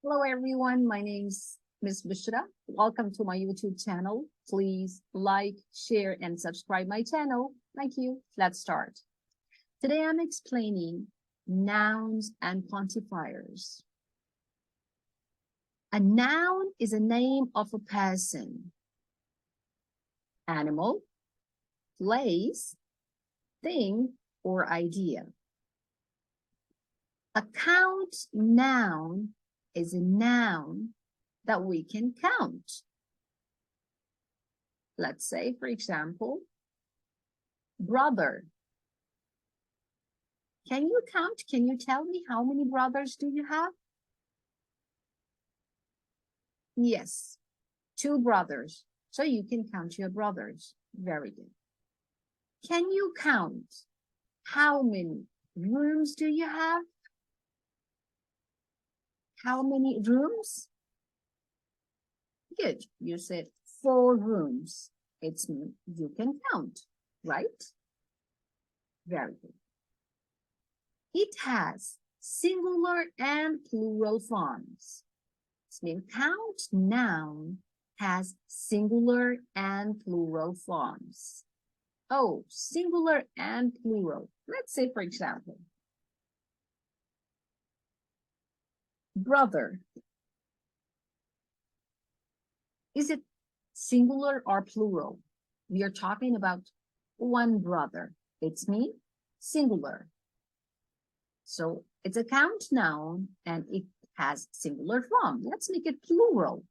Hello everyone, my name's Ms. Bushra. Welcome to my YouTube channel. Please like, share, and subscribe my channel. Thank you. Let's start. Today I'm explaining nouns and quantifiers. A noun is a name of a person, animal, place, thing, or idea. A count noun is a noun that we can count. Let's say, for example, brother. Can you count? Can you tell me how many brothers do you have? Yes, 2 brothers. So you can count your brothers. Very good. Can you count how many rooms do you have? How many rooms? Good. You said 4 rooms. It's you can count, right? Very good. It has singular and plural forms. It means count noun has singular and plural forms. Oh, singular and plural. Let's say, for example, brother. Is it singular or plural? We are talking about one brother. It's me, singular. So it's a count noun and it has singular form. Let's make it plural.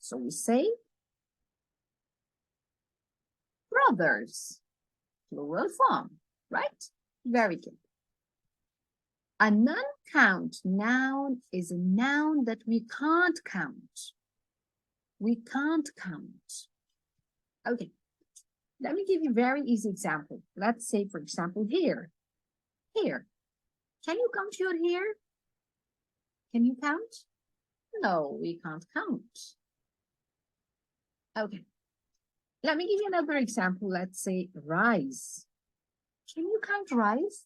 So we say brothers, plural form, right? Very good. A non-count noun is a noun that we can't count. We can't count. Okay, let me give you a very easy example. Let's say, for example, here. Here. Can you count your hair? Can you count? No, we can't count. Okay. Let me give you another example. Let's say rice. Can you count rice?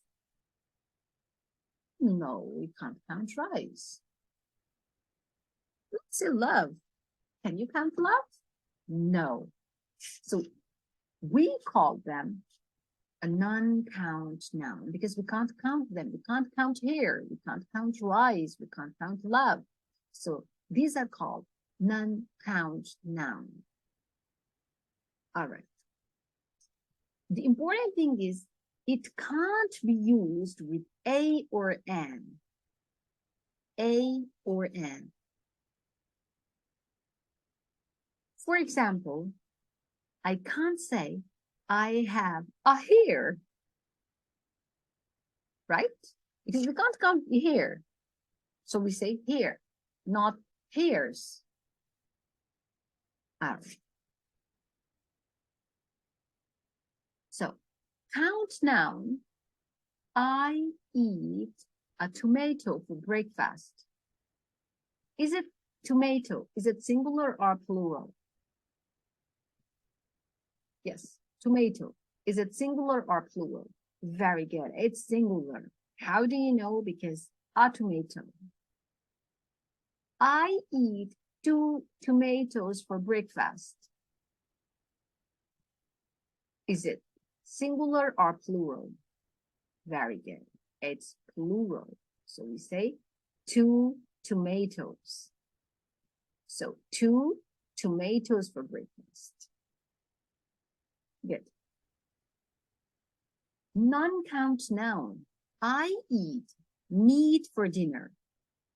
No, we can't count rice. Let's say love. Can you count love? No. So we call them a non-count noun because we can't count them. We can't count hair. We can't count rice. We can't count love. So these are called non-count noun. All right. The important thing is it can't be used with a or an. A or an. For example, I can't say I have a hair, right? Because we can't count the hair. So we say hair, not hairs. All right. So count noun, I eat a tomato for breakfast. Is it tomato? Is it singular or plural? Yes, tomato. Is it singular or plural? Very good. It's singular. How do you know? Because a tomato. I eat 2 tomatoes for breakfast. Is it singular or plural? Very good. It's plural. So we say 2 tomatoes. So 2 tomatoes for breakfast. Good. Non-count noun. I eat meat for dinner.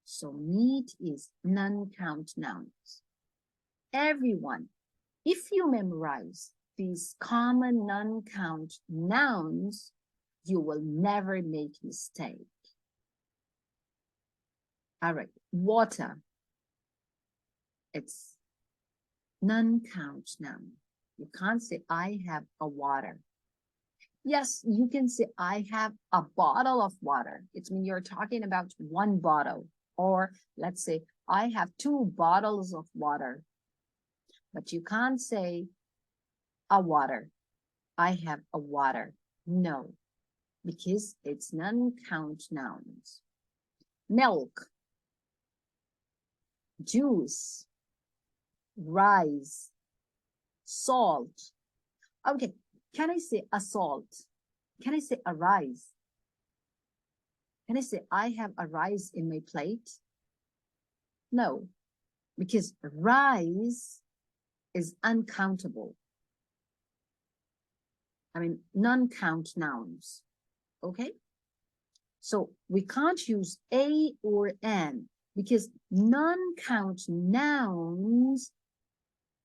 So meat is non-count nouns. Everyone, if you memorize these common non-count nouns, you will never make mistake. All right, water. It's non-count noun. You can't say I have a water. Yes, you can say I have a bottle of water. It's when you're talking about 1 bottle. Or let's say I have 2 bottles of water. But you can't say a water. I have a water. No, because it's non-count nouns. Milk. juice, rice, salt. Okay, can I say a salt? Can I say a rice? Can I say I have a rice in my plate? No, because rice is uncountable. I mean, non-count nouns, okay? So we can't use a or an because non-count nouns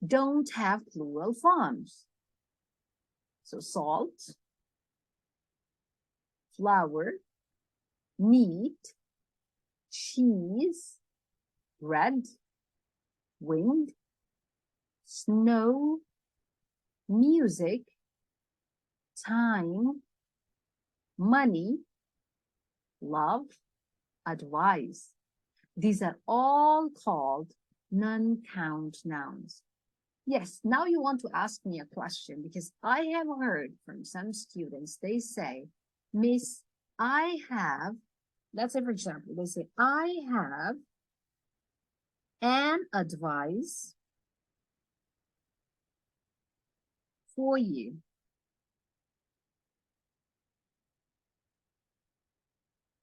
don't have plural forms. So salt, flour, meat, cheese, bread, wind, snow, music, time, money, love, advice. These are all called non-count nouns. Yes, now you want to ask me a question because I have heard from some students, they say, Miss, I have, let's say for example, they say, I have an advice for you.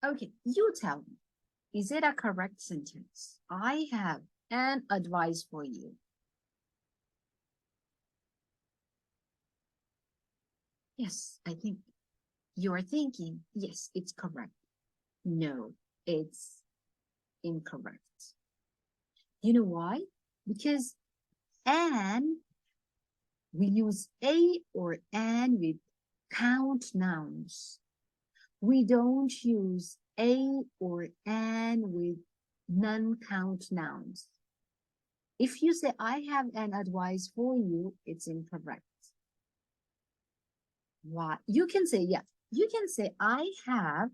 Okay, you tell me, is it a correct sentence? I have an advice for you. Yes, I think you're thinking, yes, it's correct. No, it's incorrect. You know why? Because and we use a or an with count nouns. We don't use a or an with non-count nouns. If you say, I have an advice for you, it's incorrect. Why? You can say, yeah, you can say, I have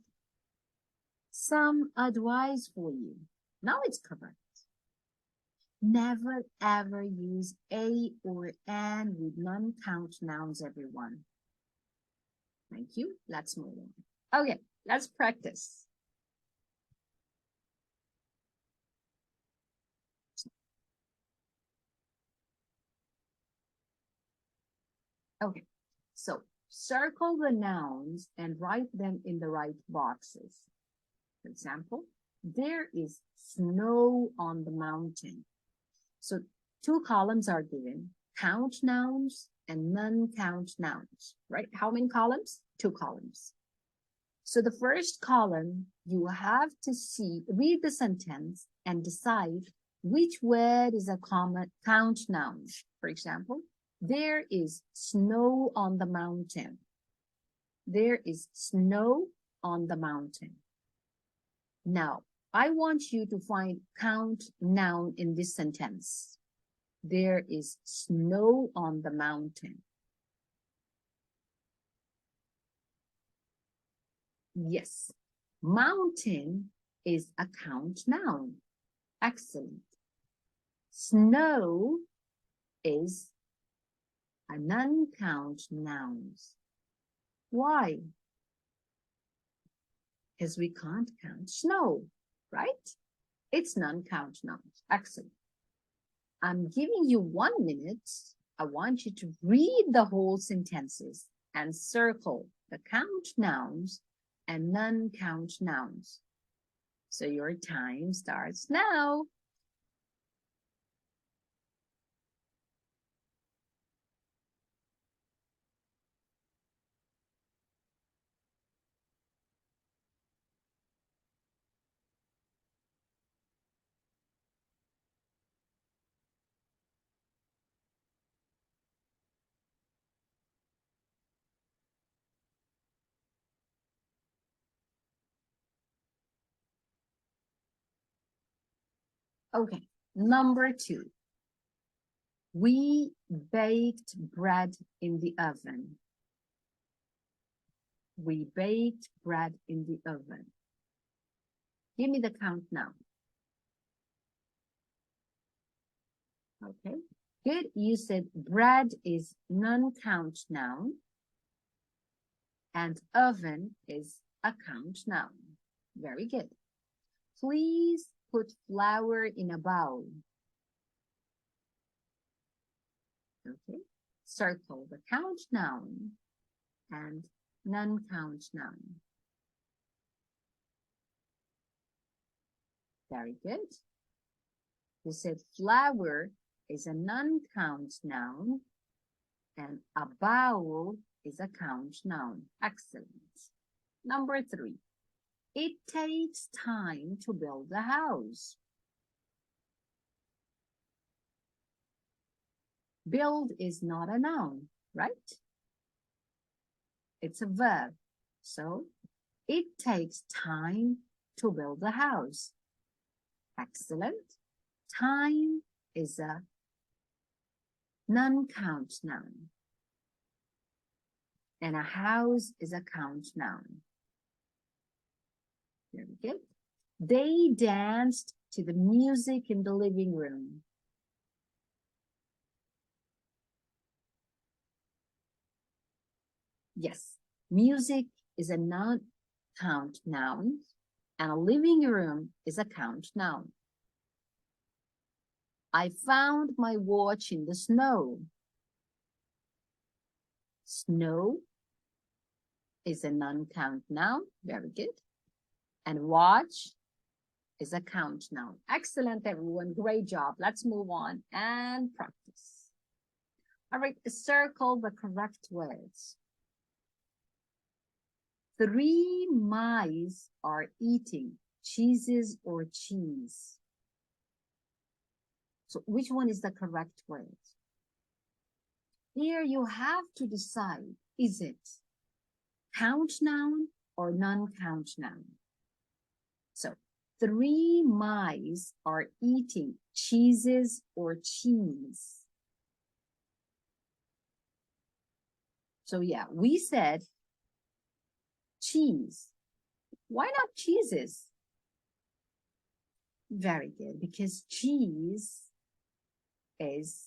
some advice for you. Now it's correct. Never ever use a or an with non-count nouns, everyone. Thank you. Let's move on. Okay, let's practice. Okay, so circle the nouns and write them in the right boxes. For example, there is snow on the mountain. So two columns are given, count nouns and non-count nouns, right? How many columns? Two columns. So the first column, you have to read the sentence and decide which word is a common count noun. For example, there is snow on the mountain. There is snow on the mountain. Now, I want you to find count noun in this sentence. There is snow on the mountain. Yes, mountain is a count noun. Excellent. Snow is a non-count noun. Why? Because we can't count snow, right? It's non-count nouns. Excellent. I'm giving you 1 minute. I want you to read the whole sentences and circle the count nouns and non-count nouns. So your time starts now. Okay, number 2. We baked bread in the oven. We baked bread in the oven. Give me the count now. Okay, good. You said bread is non-count noun and oven is a count noun. Very good. Please put flour in a bowl? Okay. Circle the count noun and non-count noun. Very good. You said flour is a non-count noun and a bowl is a count noun. Excellent. Number 3. It takes time to build a house. Build is not a noun, right? It's a verb. So, it takes time to build a house. Excellent. Time is a non-count noun. And a house is a count noun. Very good. They danced to the music in the living room. Yes, music is a non-count noun, and a living room is a count noun. I found my watch in the snow. Snow is a non-count noun. Very good. And watch is a count noun. Excellent, everyone. Great job. Let's move on and practice. All right, circle the correct words. 3 mice are eating cheeses or cheese. So which one is the correct word? Here you have to decide, is it count noun or non-count noun? So 3 mice are eating cheeses or cheese. So yeah, we said cheese. Why not cheeses? Very good, because cheese is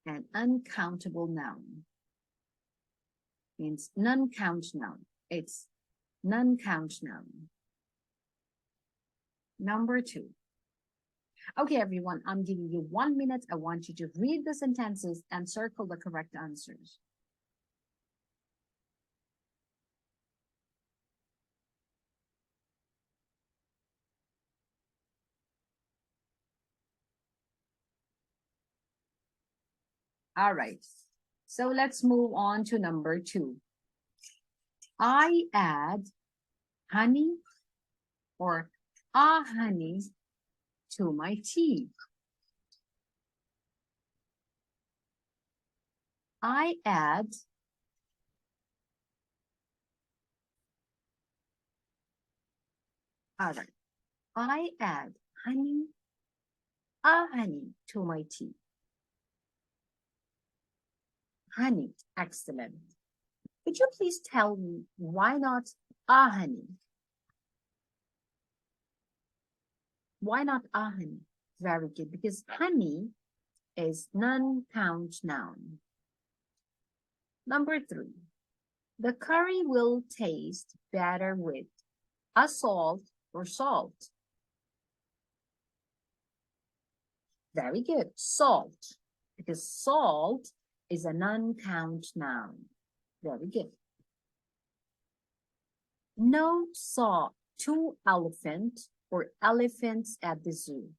an uncountable noun. Means non-count noun. It's non-count noun. Number 2. Okay, everyone, I'm giving you 1 minute. I want you to read the sentences and circle the correct answers. All right, so let's move on to number 2. I add honey or a honey to my tea. I add all right. I add honey, a honey to my tea. Honey, excellent. Could you please tell me why not a honey? Why not a honey? Very good, because honey is non-count noun. Number 3, the curry will taste better with a salt or salt. Very good, salt, because salt is a non-count noun. Very good. No saw 2 elephants or elephants at the zoo.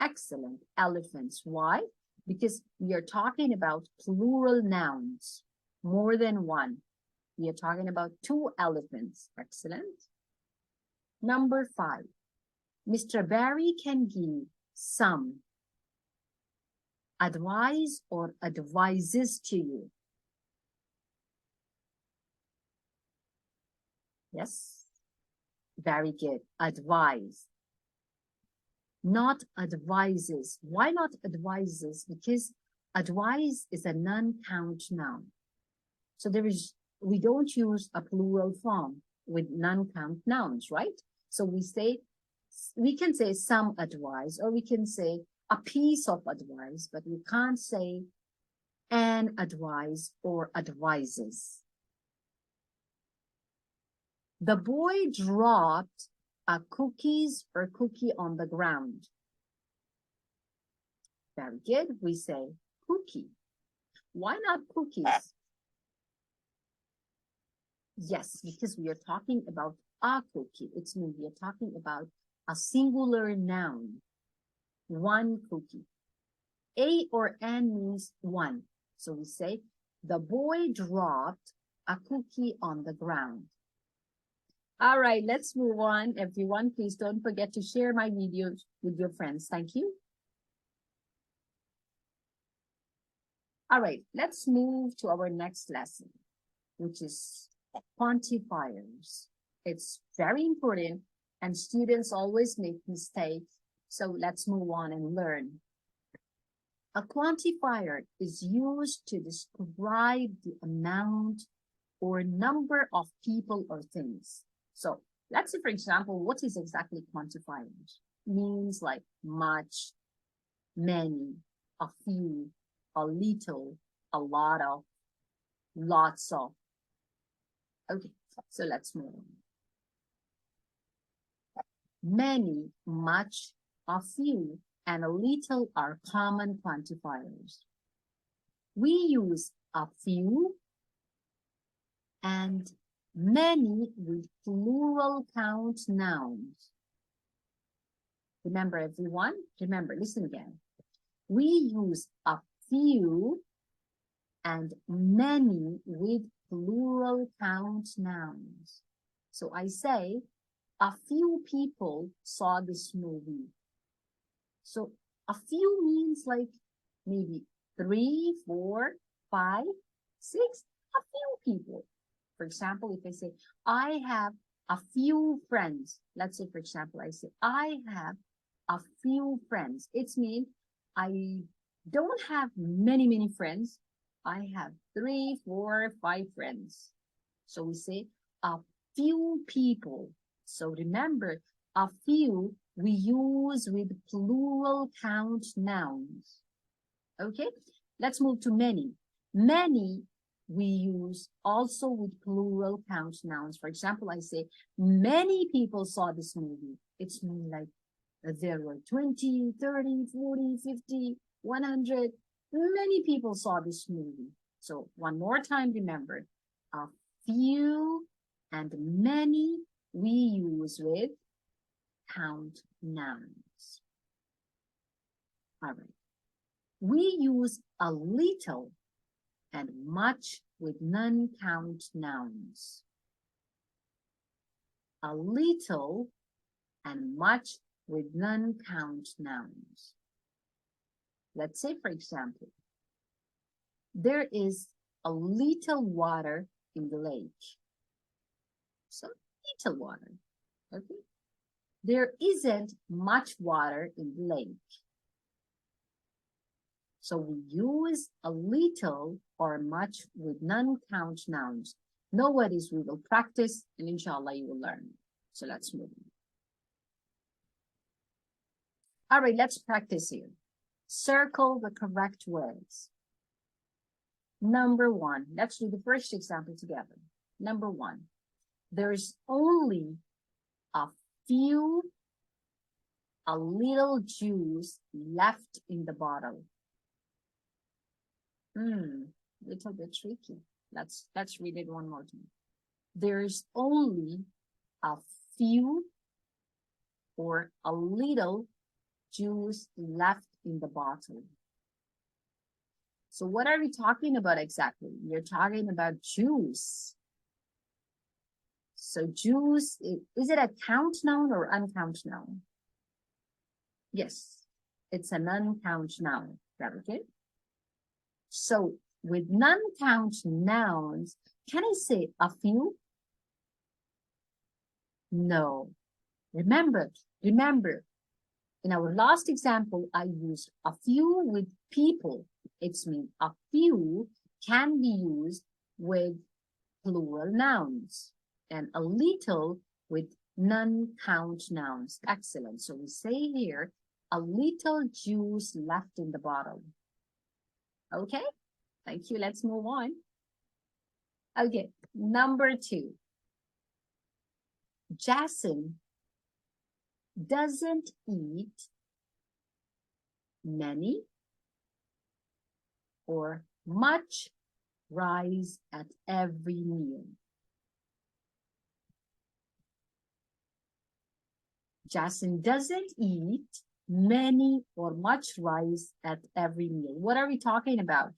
Excellent, elephants. Why? Because we are talking about plural nouns, more than one. We are talking about 2 elephants. Excellent. Number 5, Mr. Barry can give some advice or advises to you. Yes, very good. Advise, not advises. Why not advises? Because advise is a non-count noun. So we don't use a plural form with non-count nouns, right? So we can say some advice, or we can say a piece of advice, but we can't say an advice or advises. The boy dropped cookies or cookie on the ground. Very good. We say cookie. Why not cookies? Yes, because we are talking about a cookie. It's mean we are talking about a singular noun. One cookie. A or N means one. So we say, the boy dropped a cookie on the ground. All right, let's move on. Everyone, please don't forget to share my videos with your friends. Thank you. All right, let's move to our next lesson, which is quantifiers. It's very important and students always make mistakes. So let's move on and learn. A quantifier is used to describe the amount or number of people or things. So let's say, for example, what is exactly quantifiers? Means like much, many, a few, a little, a lot of, lots of. Okay, so let's move on. Many, much, a few, and a little are common quantifiers. We use a few and many with plural count nouns. Remember, everyone? Remember, listen again. We use a few and many with plural count nouns. So I say, a few people saw this movie. So a few means like maybe 3, 4, 5, 6, a few people. For example, if I say, I have a few friends. Let's say, for example, I say, I have a few friends. It's mean I don't have many friends. I have 3, 4, 5 friends. So we say a few people. So remember, a few we use with plural count nouns. Okay, let's move to many. Many we use also with plural count nouns. For example, I say, many people saw this movie. It's mean like there were 20, 30, 40, 50, 100. Many people saw this movie. So one more time, remember, a few and many we use with count nouns. All right. We use a little and much with non-count nouns. A little and much with non-count nouns. Let's say, for example, there is a little water in the lake. So, little water, okay? There isn't much water in the lake. So we use a little or much with non-count nouns. No worries, we will practice and inshallah you will learn. So let's move on. All right, let's practice here. Circle the correct words. Number 1, let's do the first example together. Number 1, there's only a few, a little juice left in the bottle. Little bit tricky. Let's read it one more time. There's only a few or a little juice left in the bottle. So what are we talking about exactly? We're talking about juice. So juice, is it a count noun or uncount noun? Yes, it's an uncount noun. Very good. So with non-count nouns, can I say a few? No. Remember, in our last example, I used a few with people. It's mean a few can be used with plural nouns and a little with non-count nouns. Excellent. So we say here, a little juice left in the bottle. Okay, thank you. Let's move on. Okay, number 2. Jason doesn't eat many or much rice at every meal. Jason doesn't eat many or much rice at every meal. What are we talking about?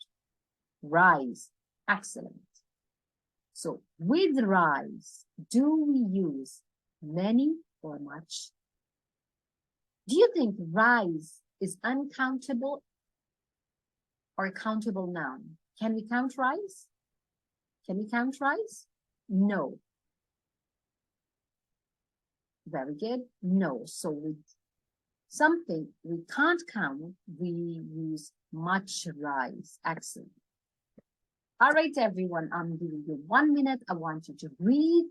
Rice. Excellent. So with rice, do we use many or much? Do you think rice is uncountable or a countable noun? Can we count rice? Can we count rice? No. Very good. No. So with something we can't count, we use much rice. Excellent. All right, everyone, I'm giving you 1 minute. I want you to read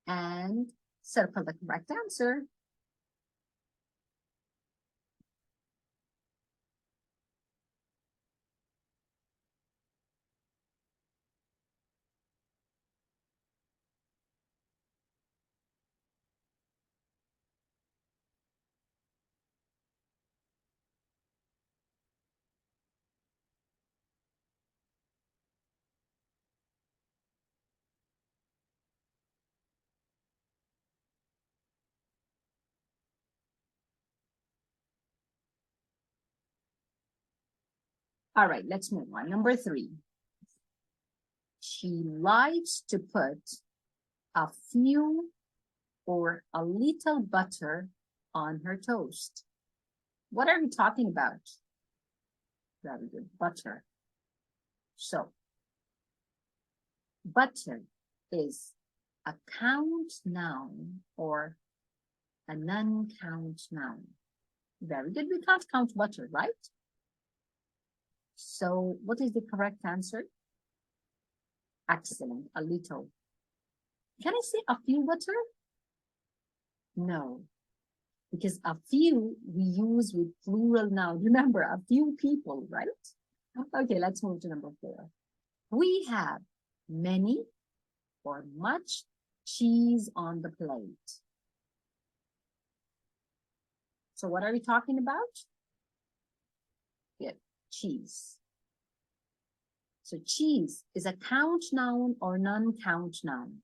and circle the correct answer. All right, let's move on. Number 3. She likes to put a few or a little butter on her toast. What are we talking about? Very good, butter. So, butter is a count noun or a non-count noun. Very good, we can't count butter, right? So, what is the correct answer? Excellent, a little. Can I say a few butter? No, because a few we use with plural noun. Remember, a few people, right? Okay, let's move to number 4. We have many or much cheese on the plate. So what are we talking about? Yeah, cheese. So cheese is a count noun or non-count noun?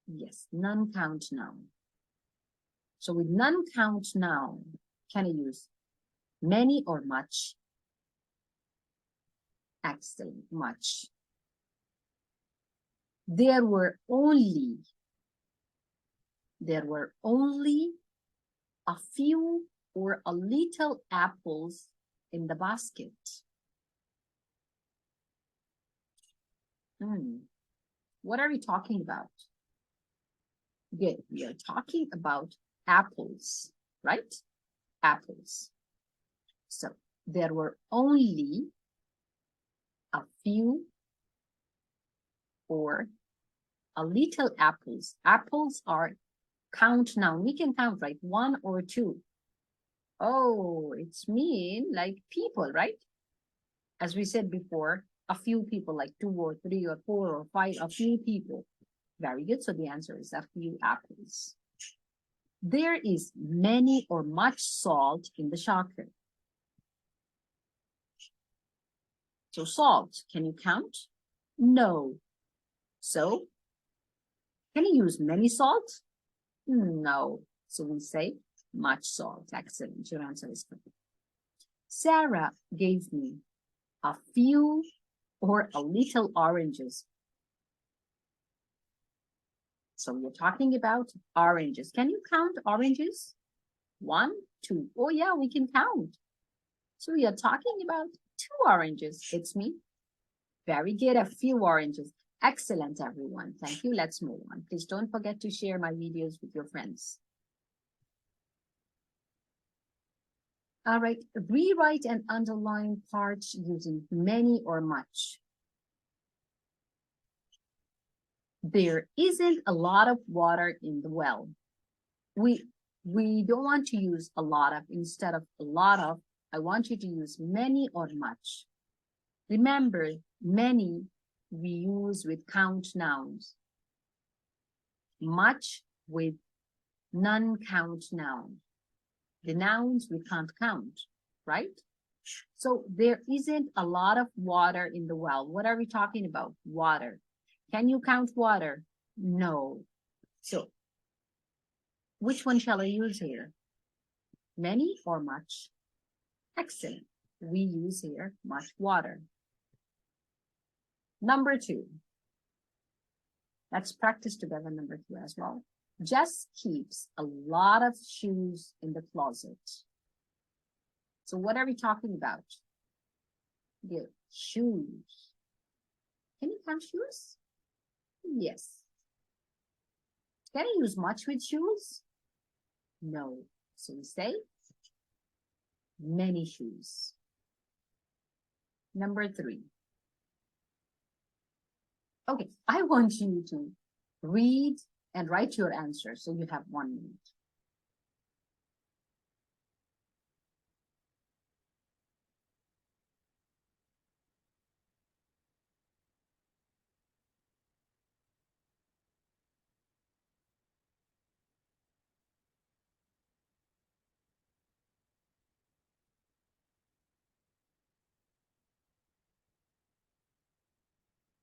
Yes, non-count noun. So with non-count noun, can I use many or much? Excellent, much. There were only a few or a little apples in the basket. What are we talking about? Good, we are talking about apples, right? Apples. So there were only a few or a little apples. Apples are count noun. We can count, right? 1 or 2. Oh, it's mean like people, right? As we said before, a few people, like 2 or 3 or 4 or 5, a few people. Very good. So the answer is a few apples. There is many or much salt in the shaker. So salt, can you count? No. So can you use many salt? No. So we say much salt. Excellent. Your answer is correct. Sarah gave me a few or a little oranges. So we're talking about oranges. Can you count oranges? 1, 2. Oh yeah, we can count. So we are talking about 2 oranges. It's me. Very good. A few oranges. Excellent, everyone. Thank you. Let's move on. Please don't forget to share my videos with your friends. All right. Rewrite and underline parts using many or much. There isn't a lot of water in the well. We don't want to use a lot of. Instead of a lot of, I want you to use many or much. Remember, many we use with count nouns. Much with non-count noun. The nouns we can't count, right? So there isn't a lot of water in the well. What are we talking about? Water. Can you count water? No. So which one shall I use here? Many or much? Excellent. We use here much water. Number 2. Let's practice together number 2 as well. Jess keeps a lot of shoes in the closet. So what are we talking about? The shoes. Can you count shoes? Yes. Can I use much with shoes? No. So we say many shoes. Number 3. Okay, I want you to read and write your answer. So you have 1 minute.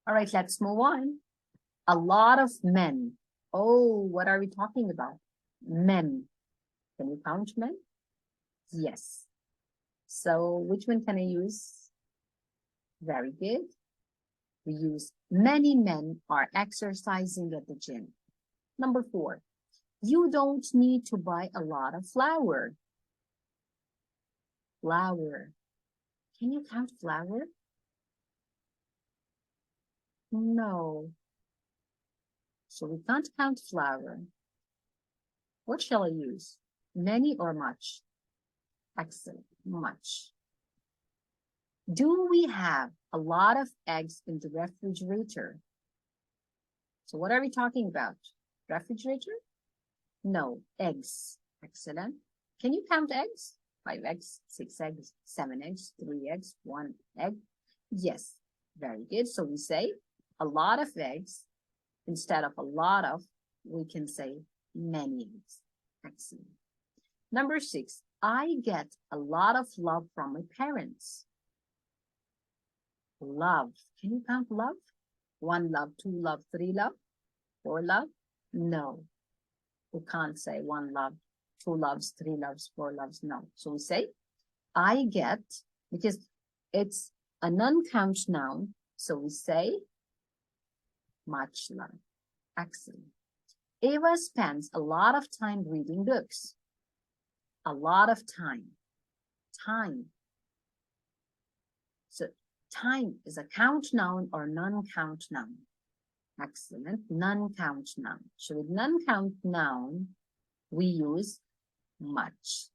All right, let's move on. A lot of men. Oh, what are we talking about? Men. Can you count men? Yes. So which one can I use? Very good. We use many men are exercising at the gym. Number 4. You don't need to buy a lot of flour. Flour. Can you count flour? No. So we can't count flour. What shall I use? Many or much? Excellent. Much. Do we have a lot of eggs in the refrigerator? So what are we talking about? Refrigerator? No, eggs. Excellent. Can you count eggs? 5 eggs, 6 eggs, 7 eggs, 3 eggs, 1 egg. Yes, very good. So we say a lot of eggs. Instead of a lot of, we can say many eggs. Excellent. Number 6, I get a lot of love from my parents. Love. Can you count love? 1 love, 2 love, 3 love, 4 love? No. We can't say 1 love, 2 loves, 3 loves, 4 loves. No. So we say, I get, because it's a non-count noun. So we say, much love. Excellent. Ava spends a lot of time reading books. A lot of time. Time. So time is a count noun or non-count noun. Excellent. Non-count noun. So with non-count noun, we use much.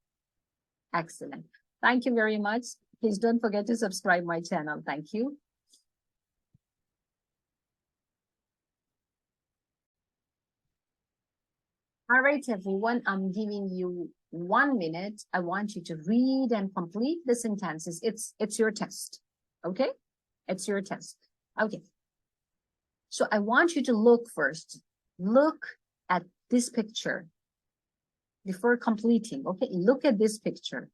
Excellent. Thank you very much. Please don't forget to subscribe my channel. Thank you. All right, everyone, I'm giving you 1 minute. I want you to read and complete the sentences. It's your test, okay? It's your test. Okay. So I want you to look first. Look at this picture before completing, okay? Look at this picture.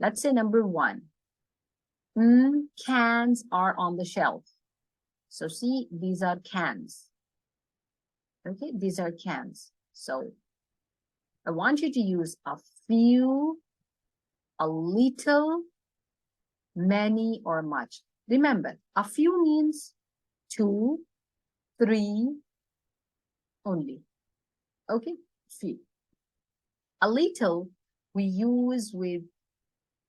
Let's say number 1. Cans are on the shelf. So see, these are cans. Okay, these are cans. So I want you to use a few, a little, many, or much. Remember, a few means 2, 3 only. Okay, few. A little we use with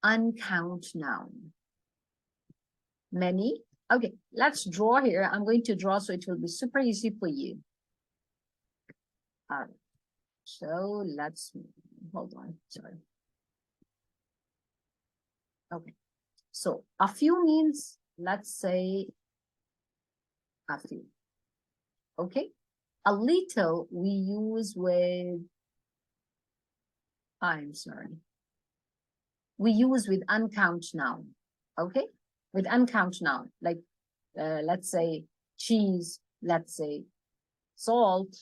uncount noun. Many. Okay, let's draw here. I'm going to draw so it will be super easy for you. All right. So let's, hold on, sorry. Okay, so a few means, let's say, a few. Okay, a little we use with, I'm sorry, we use with uncount noun. Okay, with uncount noun, like let's say cheese, let's say salt,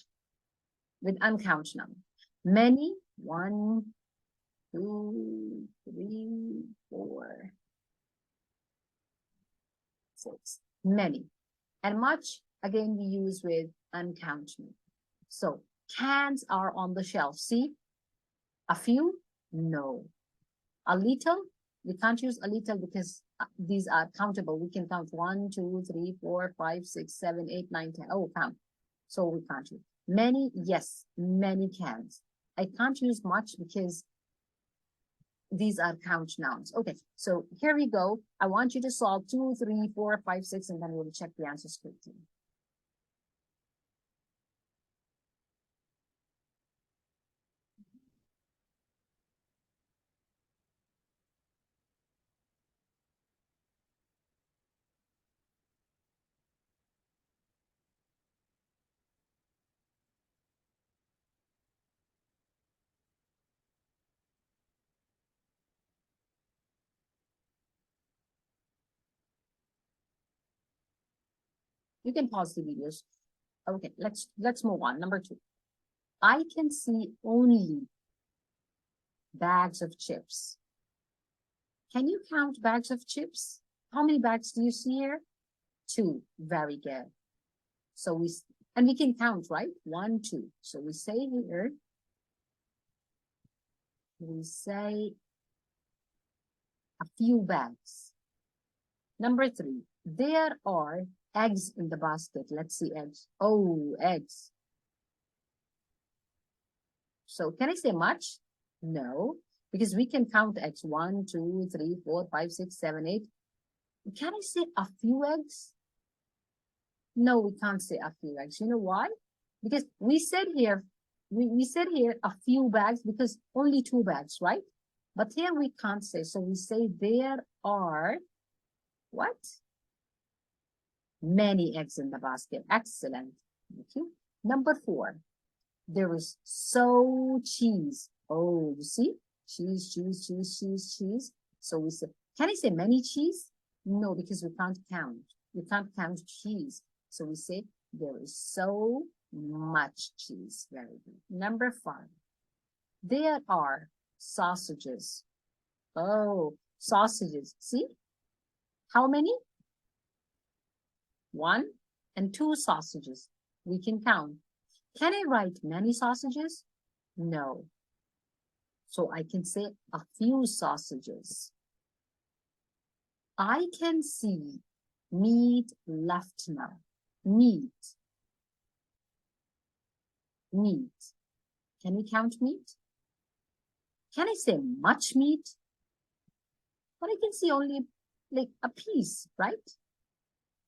with uncount noun. Many, 1, 2, 3, 4, 6. Many. And much, again, we use with uncountable. So cans are on the shelf. See? A few? No. A little? We can't use a little because these are countable. We can count 1, 2, 3, 4, 5, 6, 7, 8, 9, 10. Oh, count. So we can't use. Many, yes, many cans. I can't use much because these are count nouns. Okay, so here we go. I want you to solve 2, 3, 4, 5, 6, and then we'll check the answers quickly. You can pause the videos. Okay, let's move on. Number 2. I can see only bags of chips. Can you count bags of chips? How many bags do you see here? 2. Very good. So we can count, right? 1, 2. So we say here, we say a few bags. Number 3, there are eggs in the basket. Let's see eggs. Oh, eggs. So can I say much? No, because we can count eggs. 1, 2, 3, 4, 5, 6, 7, 8. Can I say a few eggs? No, we can't say a few eggs. You know why? Because we said here, we said here a few bags because only 2 bags, right? But here we can't say. So we say there are what? Many eggs in the basket. Excellent. Thank you. Number 4, there is so cheese. Oh, you see? Cheese, cheese, cheese, cheese, cheese. So we say, can I say many cheese? No, because we can't count. We can't count cheese. So we say there is so much cheese. Very good. Number 5, there are sausages. Oh, sausages. See? How many? 1 and 2 sausages. We can count. Can I write many sausages? No. So I can say a few sausages. I can see meat left now. Meat. Meat. Can we count meat? Can I say much meat? But I can see only like a piece, right?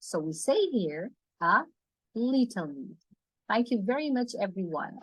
So we say here a little meat. Thank you very much, everyone.